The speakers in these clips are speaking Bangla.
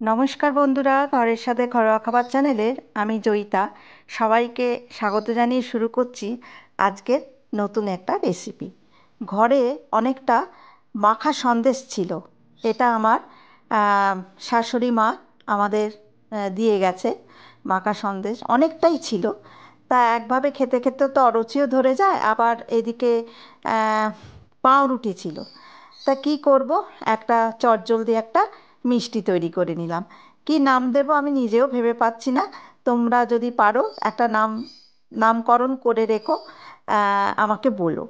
নমস্কার বন্ধুরা, ঘরের সাথে ঘরোয়া খাবার চ্যানেলের আমি জয়িতা। সবাইকে স্বাগত জানিয়ে শুরু করছি আজকের নতুন একটা রেসিপি। ঘরে অনেকটা মাখা সন্দেশ ছিল। এটা আমার আহ, শাশুড়ি মা আমাদের দিয়ে গেছে। মাখা সন্দেশ অনেকটাই ছিল। তা একভাবে খেতে খেতে তো অরুচিও ধরে যায়, আবার এদিকে আহ, পাউরুটি ছিল। তা কি করব, একটা চটজলদি একটা মিষ্টি তৈরি করে নিলাম। কি নাম দেব আমি নিজেও ভেবে পাচ্ছি না। তোমরা যদি পারো একটা নামকরণ করে রেখো, আমাকে বলো।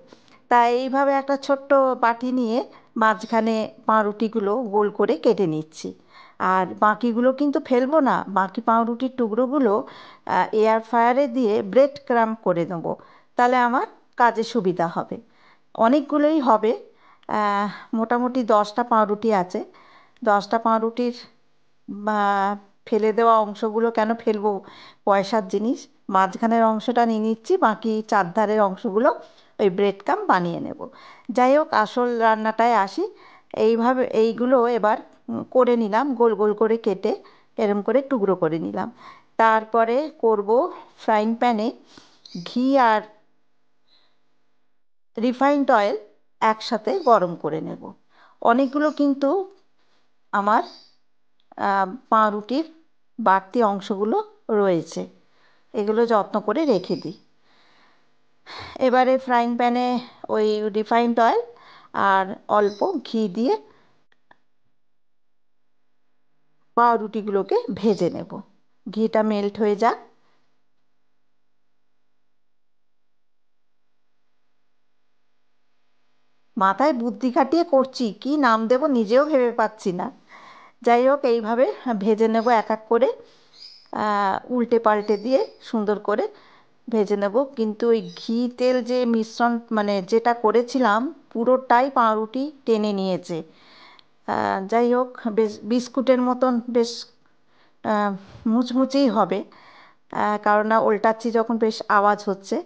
তা এইভাবে একটা ছোট্ট বাটি নিয়ে মাঝখানে পাউরুটিগুলো গোল করে কেটে নিচ্ছি। আর বাকিগুলো কিন্তু ফেলবো না, বাকি পাউরুটির টুকরোগুলো এয়ার ফ্রায়ারে দিয়ে ব্রেড ক্রাম্ব করে দেবো। তাহলে আমার কাজে সুবিধা হবে। অনেকগুলোই হবে। আহ, মোটামুটি 10টা পাউরুটি আছে। 10টা পাউরুটির বা ফেলে দেওয়া অংশগুলো কেন ফেলবো, পয়সার জিনিস। মাঝখানের অংশটা নিয়ে নিচ্ছি, বাকি চারধারের অংশগুলো ওই ব্রেড ক্রাম্ব বানিয়ে নেব। যাই হোক, আসল রান্নাটায় আসি। এইভাবে এইগুলো এবার করে নিলাম, গোল গোল করে কেটে এরম করে টুকরো করে নিলাম। তারপরে করব, ফ্রাইং প্যানে ঘি আর রিফাইন্ড অয়েল একসাথে গরম করে নেব। অনেকগুলো কিন্তু আমার পাউরুটির বাড়তি অংশগুলো রয়েছে, এগুলো যত্ন করে রেখে দিই। এবারে ফ্রাইং প্যানে ওই রিফাইন্ড অয়েল আর অল্প ঘি দিয়ে পাউরুটিগুলোকে ভেজে নেব। ঘিটা মেল্ট হয়ে যাক। মাথায় বুদ্ধি খাটিয়ে করছি, কি নাম দেব নিজেও ভেবে পাচ্ছি না। যাই হোক, এইভাবে ভেজে নেব এক এক করে, উল্টে পাল্টে দিয়ে সুন্দর করে ভেজে নেব। কিন্তু ওই ঘি তেল যে মিশ্রণ মানে যেটা করেছিলাম, পুরোটাই পাউরুটি টেনে নিয়েছে। যাই হোক, বেশ বিস্কুটের মতন বেশ মুচমুচেই হবে, কারণ না উল্টাচ্ছি যখন বেশ আওয়াজ হচ্ছে।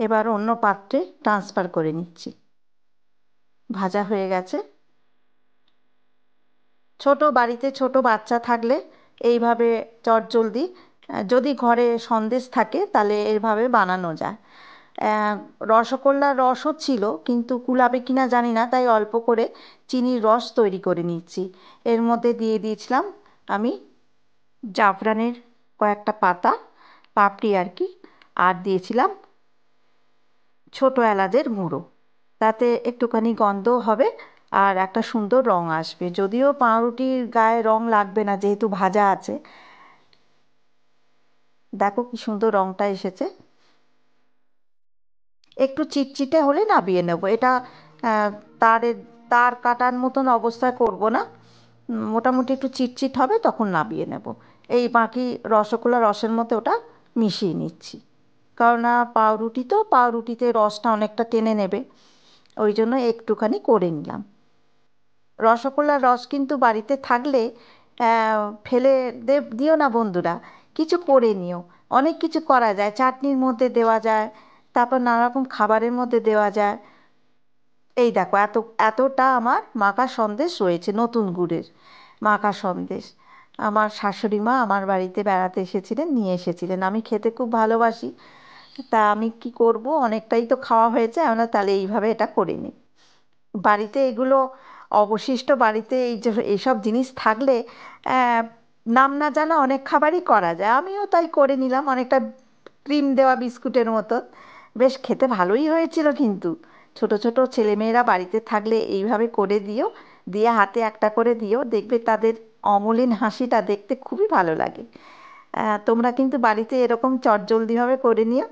এবার অন্য পাত্রে ট্রান্সফার করে নিচ্ছি। ভাজা হয়ে গেছে। ছোট বাড়িতে ছোট বাচ্চা থাকলে এইভাবে চটজলদি, যদি ঘরে সন্দেশ থাকে তাহলে এইভাবে বানানো যায়। আহ, রসগোল্লার রসও ছিল, কিন্তু কুলাবে কিনা জানি না, তাই অল্প করে চিনির রস তৈরি করে নিচ্ছি। এর মধ্যে দিয়ে দিয়েছিলাম আমি জাফরানের কয়েকটা পাতা, পাপড়ি আর কি। আর দিয়েছিলাম ছোট এলাচের গুঁড়ো। তাতে একটুখানি গন্ধও হবে আর একটা সুন্দর রং আসবে। যদিও পাউরুটির গায়ে রং লাগবে না, যেহেতু ভাজা আছে। দেখো কি সুন্দর রংটা এসেছে। একটু চিটচিটে হলে নাবিয়ে নেব এটা। আহ, তারের তার কাটার মতন অবস্থায় করব না। মোটামুটি একটু চিটচিট হবে তখন নাবিয়ে নেব। এই বাকি রসগোল্লা রসের মধ্যে ওটা মিশিয়ে নিচ্ছি। কারণ না পাউরুটি তো, পাউরুটিতে রসটা অনেকটা টেনে নেবে, ওই জন্য একটুখানি করে নিলাম। রসগোল্লার রস কিন্তু বাড়িতে থাকলে ফেলে দিও না বন্ধুরা, কিছু করে নিও। অনেক কিছু করা যায়, চাটনির মধ্যে দেওয়া যায়, তারপর নানা রকম খাবারের মধ্যে দেওয়া যায়। এই দেখো, এতটা আমার মাখা সন্দেশ রয়েছে, নতুন গুড়ের মাখা সন্দেশ। আমার শাশুড়ি মা আমার বাড়িতে বেড়াতে এসেছিলেন, নিয়ে এসেছিলেন। আমি খেতে খুব ভালোবাসি। তা আমি কি করব, অনেকটাই তো খাওয়া হয়েছে, আমরা তাহলে এইভাবে এটা করে নিই। বাড়িতে এগুলো অবশিষ্ট, বাড়িতে এই যে এইসব জিনিস থাকলে আহ, নাম না জানা অনেক খাবারই করা যায়। আমিও তাই করে নিলাম, অনেকটা ক্রিম দেওয়া বিস্কুটের মতো। বেশ খেতে ভালোই হয়েছিল কিন্তু। ছোট ছোট ছেলেমেয়েরা বাড়িতে থাকলে এইভাবে করে দিও, দিয়ে হাতে একটা করে দিও, দেখবে তাদের অমলিন হাসিটা দেখতে খুবই ভালো লাগে। তোমরা কিন্তু বাড়িতে এরকম চটজলদিভাবে করে নিও।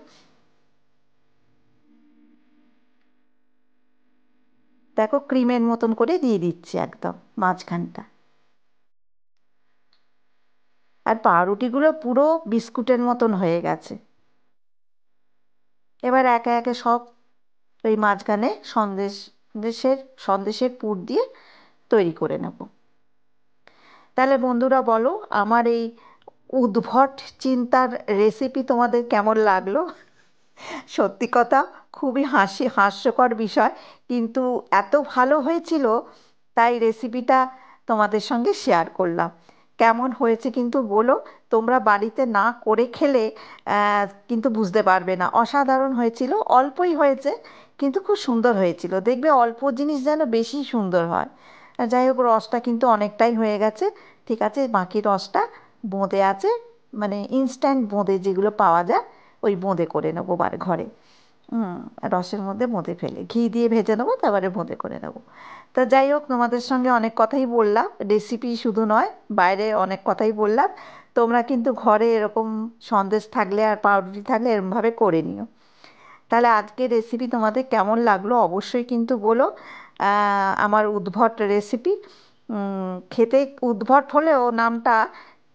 দেখো, ক্রিমের মতন করে দিয়ে দিচ্ছি একদম মাঝখানটা। আর পাউরুটিগুলো পুরো বিস্কুটের মতন হয়ে গেছে। এবার একে একে সব ওই মাঝখানে সন্দেশের পুর দিয়ে তৈরি করে নেব। তাহলে বন্ধুরা বলো, আমার এই উদ্ভট চিন্তার রেসিপি তোমাদের কেমন লাগলো? সত্যি কথা, খুবই হাস্যকর বিষয়, কিন্তু এত ভালো হয়েছিল তাই রেসিপিটা তোমাদের সঙ্গে শেয়ার করলাম। কেমন হয়েছে কিন্তু বলো। তোমরা বাড়িতে না করে খেলে কিন্তু বুঝতে পারবে না। অসাধারণ হয়েছিল, অল্পই হয়েছে কিন্তু খুব সুন্দর হয়েছিল। দেখবে অল্প জিনিস যেন বেশি সুন্দর হয়। যাই হোক, রসটা কিন্তু অনেকটাই হয়ে গেছে। ঠিক আছে, বাকি রসটা বোঁদে আছে, মানে ইনস্ট্যান্ট বোঁদে যেগুলো পাওয়া যায়, ওই বোঁদে করে নেবো ঘরে। হুম, রসের মধ্যে বোঁদে ফেলে ঘি দিয়ে ভেজে নেবো, তারপরে বোঁদে করে নেবো। তা যাই হোক, তোমাদের সঙ্গে অনেক কথাই বললাম, রেসিপি শুধু নয়, বাইরে অনেক কথাই বললাম। তোমরা কিন্তু ঘরে এরকম সন্দেশ থাকলে আর পাউরুটি থাকলে এরমভাবে করে নিও। তাহলে আজকের রেসিপি তোমাদের কেমন লাগলো অবশ্যই কিন্তু বলো। আমার উদ্ভট রেসিপি, খেতে উদ্ভট হলেও নামটা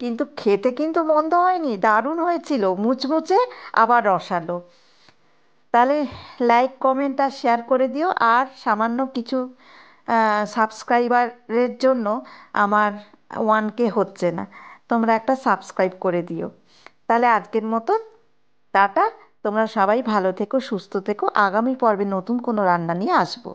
কিন্তু খেতে কিন্তু মন্দ হয়নি, দারুণ হয়েছিল, মুচমুচে আবার রসালো। তাহলে লাইক কমেন্ট আর শেয়ার করে দিও। আর সামান্য কিছু সাবস্ক্রাইবারের জন্য আমার 1K হচ্ছে না, তোমরা একটা সাবস্ক্রাইব করে দিও। তাহলে আজকের মতন টাটা। তোমরা সবাই ভালো থেকো, সুস্থ থেকো। আগামী পর্বে নতুন কোনো রান্না নিয়ে আসবো।